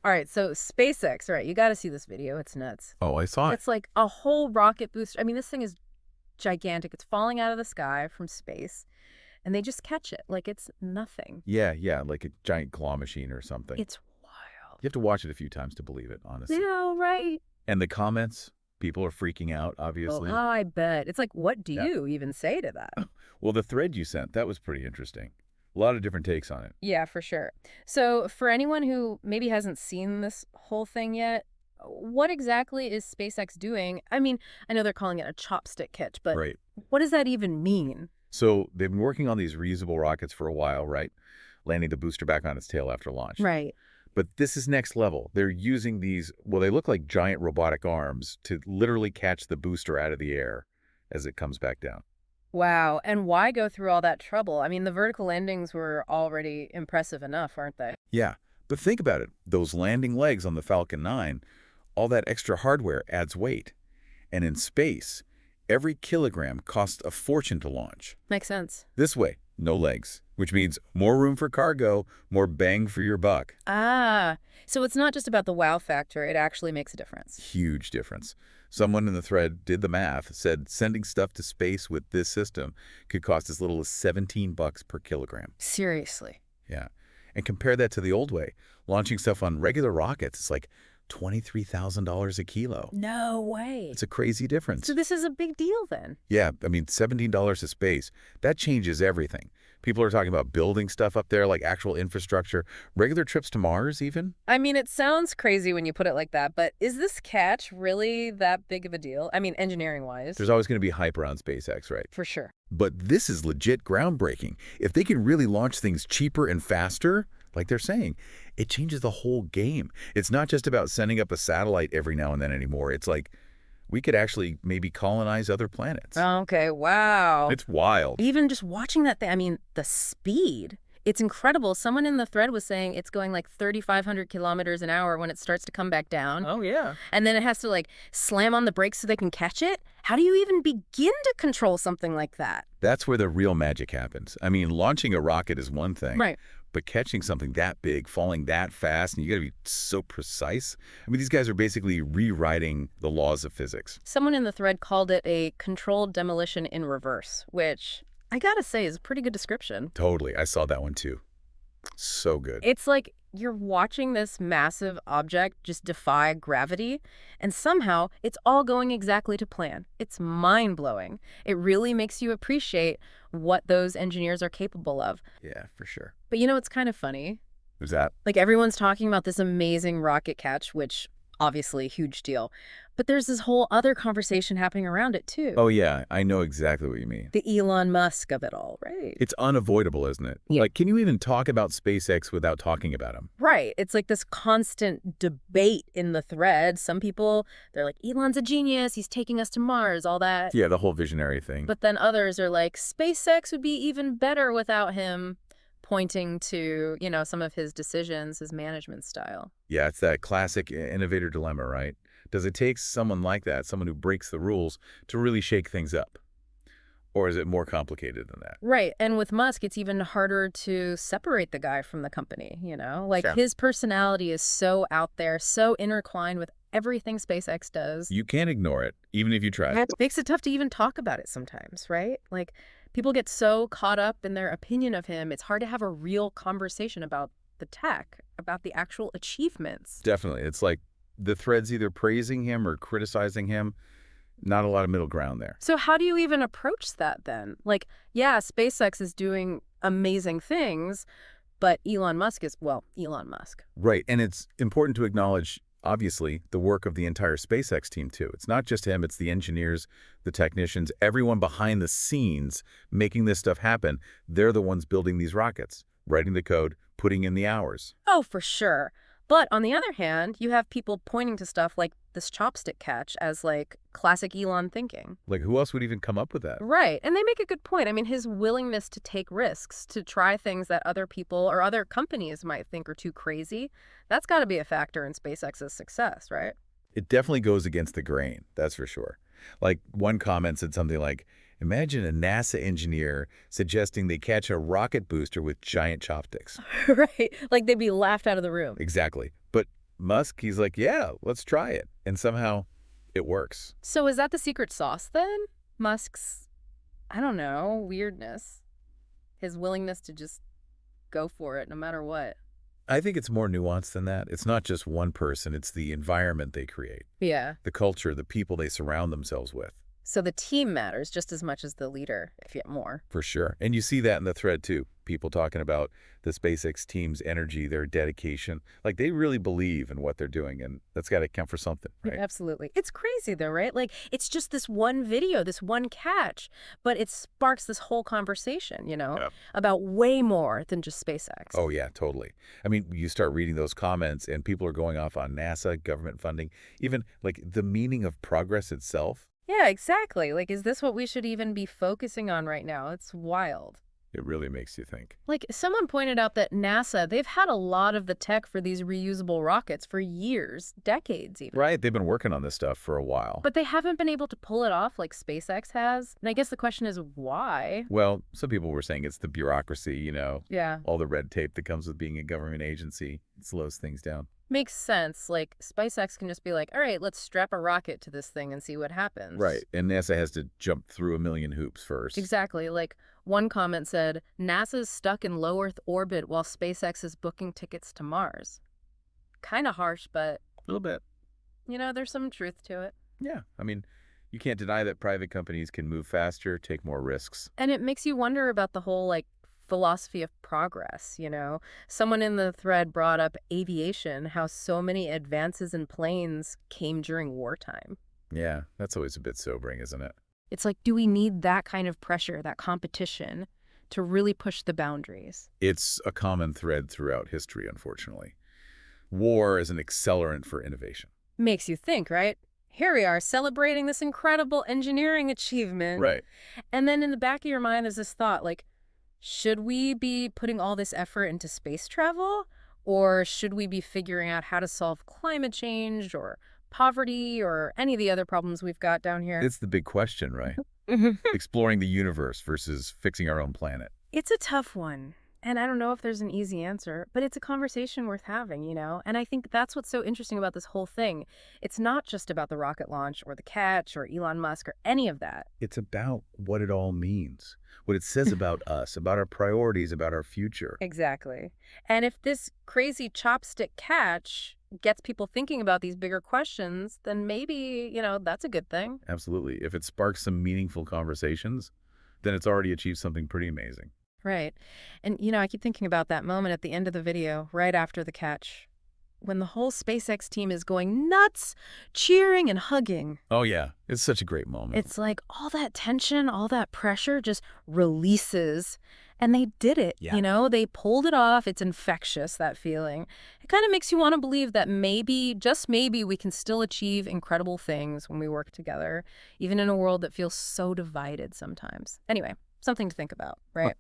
All right, so SpaceX, right? You got to see this video. It's nuts. Oh, I saw it. It's like a whole rocket booster. I mean, this thing is gigantic. It's falling out of the sky from space, and they just catch it like it's nothing. Yeah, yeah, like a giant claw machine or something. It's wild. You have to watch it a few times to believe it, honestly. Yeah, right. And the comments, people are freaking out, Oh, obviously. I bet. It's like, what do Yeah. you even say to that? Well, the thread you sent, that was pretty interesting. A lot of different takes on it. Yeah, for sure. So, for anyone who maybe hasn't seen this whole thing yet, what exactly is SpaceX doing? I mean, I know they're calling it a chopstick catch, but Right. what does that even mean? So they've been working on these reusable rockets for a while, right? Landing the booster back on its tail after launch. Right. But this is next level. They're using these, well, they look like giant robotic arms to literally catch the booster out of the air as it comes back down. Wow. And why go through all that trouble? I mean, the vertical landings were already impressive enough, aren't they? Yeah, but think about it. Those landing legs on the Falcon 9, all that extra hardware adds weight. And in space, every kilogram costs a fortune to launch. Makes sense. This way, no legs, which means more room for cargo, more bang for your buck. Ah, so it's not just about the wow factor. It actually makes a difference. Huge difference. Someone in the thread did the math, said sending stuff to space with this system could cost as little as $17 per kilogram. Seriously. Yeah. And compare that to the old way. Launching stuff on regular rockets is like $23,000 a kilo. No way. It's a crazy difference. So this is a big deal then. Yeah, I mean, $17 to space, that changes everything. People are talking about building stuff up there, like actual infrastructure, regular trips to Mars even. I mean, it sounds crazy when you put it like that, but is this catch really that big of a deal? I mean, engineering-wise. There's always going to be hype around SpaceX, right? For sure. But this is legit groundbreaking. If they can really launch things cheaper and faster, like they're saying, it changes the whole game. It's not just about sending up a satellite every now and then anymore. It's like we could actually maybe colonize other planets. Okay, wow. It's wild. Even just watching that thing, I mean, the speed. It's incredible. Someone in the thread was saying it's going like 3,500 kilometers an hour when it starts to come back down. Oh, yeah. And then it has to like slam on the brakes so they can catch it. How do you even begin to control something like that? That's where the real magic happens. I mean, launching a rocket is one thing. Right. But catching something that big, falling that fast, and you got to be so precise. I mean, these guys are basically rewriting the laws of physics. Someone in the thread called it a controlled demolition in reverse, which I gotta say is a pretty good description. Totally. I saw that one too. So good. It's like you're watching this massive object just defy gravity, and somehow it's all going exactly to plan. It's mind-blowing. It really makes you appreciate what those engineers are capable of. Yeah, for sure. But you know, it's kind of funny. Who's that? Like everyone's talking about this amazing rocket catch, which obviously huge deal. But there's this whole other conversation happening around it too. Oh, yeah. I know exactly what you mean. The Elon Musk of it all, right? It's unavoidable, isn't it? Yeah. Like, can you even talk about SpaceX without talking about him? Right. It's like this constant debate in the thread. Some people, they're like, Elon's a genius. He's taking us to Mars, all that. Yeah, the whole visionary thing. But then others are like, SpaceX would be even better without him, pointing to, you know, some of his decisions, his management style. Yeah, it's that classic innovator dilemma, right? Does it take someone like that, someone who breaks the rules, to really shake things up? Or is it more complicated than that? Right. And with Musk, it's even harder to separate the guy from the company, you know? Like Sure. his personality is so out there, so intertwined with everything SpaceX does. You can't ignore it, even if you try. It makes it tough to even talk about it sometimes, right? Like people get so caught up in their opinion of him, it's hard to have a real conversation about the tech, about the actual achievements. Definitely. It's like the thread's either praising him or criticizing him. Not a lot of middle ground there. So how do you even approach that then? Like, yeah, SpaceX is doing amazing things, but Elon Musk is, well, Elon Musk. Right. And it's important to acknowledge, obviously, the work of the entire SpaceX team, too. It's not just him. It's the engineers, the technicians, everyone behind the scenes making this stuff happen. They're the ones building these rockets, writing the code, putting in the hours. Oh, for sure. But on the other hand, you have people pointing to stuff like this chopstick catch as like classic Elon thinking. Like, who else would even come up with that? Right. And they make a good point. I mean, his willingness to take risks, to try things that other people or other companies might think are too crazy, that's got to be a factor in SpaceX's success, right? It definitely goes against the grain, that's for sure. Like, one comment said something like, imagine a NASA engineer suggesting they catch a rocket booster with giant chopsticks. Right. Like they'd be laughed out of the room. Exactly. But Musk, he's like, yeah, let's try it. And somehow it works. So is that the secret sauce then? Musk's, I don't know, weirdness. His willingness to just go for it no matter what. I think it's more nuanced than that. It's not just one person, it's the environment they create, Yeah. the culture, the people they surround themselves with. So the team matters just as much as the leader, if yet more. For sure. And you see that in the thread, too. People talking about the SpaceX team's energy, their dedication. Like, they really believe in what they're doing, and that's got to count for something, Yeah, right? absolutely. It's crazy though, right? Like it's just this one video, this one catch, but it sparks this whole conversation, Yep. about way more than just SpaceX. Oh, yeah, totally. I mean, you start reading those comments, and people are going off on NASA, government funding, even, like, the meaning of progress itself. Yeah, exactly. Like, is this what we should even be focusing on right now? It's wild. It really makes you think. Like, someone pointed out that NASA, they've had a lot of the tech for these reusable rockets for years, decades even. Right, they've been working on this stuff for a while. But they haven't been able to pull it off like SpaceX has. And I guess the question is why? Well, some people were saying it's the bureaucracy, Yeah. all the red tape that comes with being a government agency. It slows things down. Makes sense. Like, SpaceX can just be like, all right, let's strap a rocket to this thing and see what happens. Right, and NASA has to jump through a million hoops first. Exactly. Like, one comment said, NASA's stuck in low Earth orbit while SpaceX is booking tickets to Mars. Kind of harsh, but, A little bit. there's some truth to it. Yeah, I mean, you can't deny that private companies can move faster, take more risks. And it makes you wonder about the whole, like, philosophy of progress. Someone in the thread brought up aviation, how so many advances in planes came during wartime. Yeah, that's always a bit sobering, isn't it? It's like, do we need that kind of pressure, that competition, to really push the boundaries? It's a common thread throughout history, unfortunately. War is an accelerant for innovation. Makes you think, right? Here we are celebrating this incredible engineering achievement. Right. And then in the back of your mind, there's this thought like, should we be putting all this effort into space travel? Or should we be figuring out how to solve climate change or poverty or any of the other problems we've got down here? It's the big question, right? Mhm. Exploring the universe versus fixing our own planet. It's a tough one. And I don't know if there's an easy answer, but it's a conversation worth having. And I think that's what's so interesting about this whole thing. It's not just about the rocket launch or the catch or Elon Musk or any of that. It's about what it all means, what it says about us, about our priorities, about our future. Exactly. And if this crazy chopstick catch gets people thinking about these bigger questions, then maybe, that's a good thing. Absolutely. If it sparks some meaningful conversations, then it's already achieved something pretty amazing. Right. And, I keep thinking about that moment at the end of the video, right after the catch, when the whole SpaceX team is going nuts, cheering and hugging. Oh, yeah. It's such a great moment. It's like all that tension, all that pressure just releases. And they did it, Yeah. They pulled it off. It's infectious, that feeling. It kind of makes you want to believe that maybe, just maybe, we can still achieve incredible things when we work together, even in a world that feels so divided sometimes. Anyway, something to think about, right?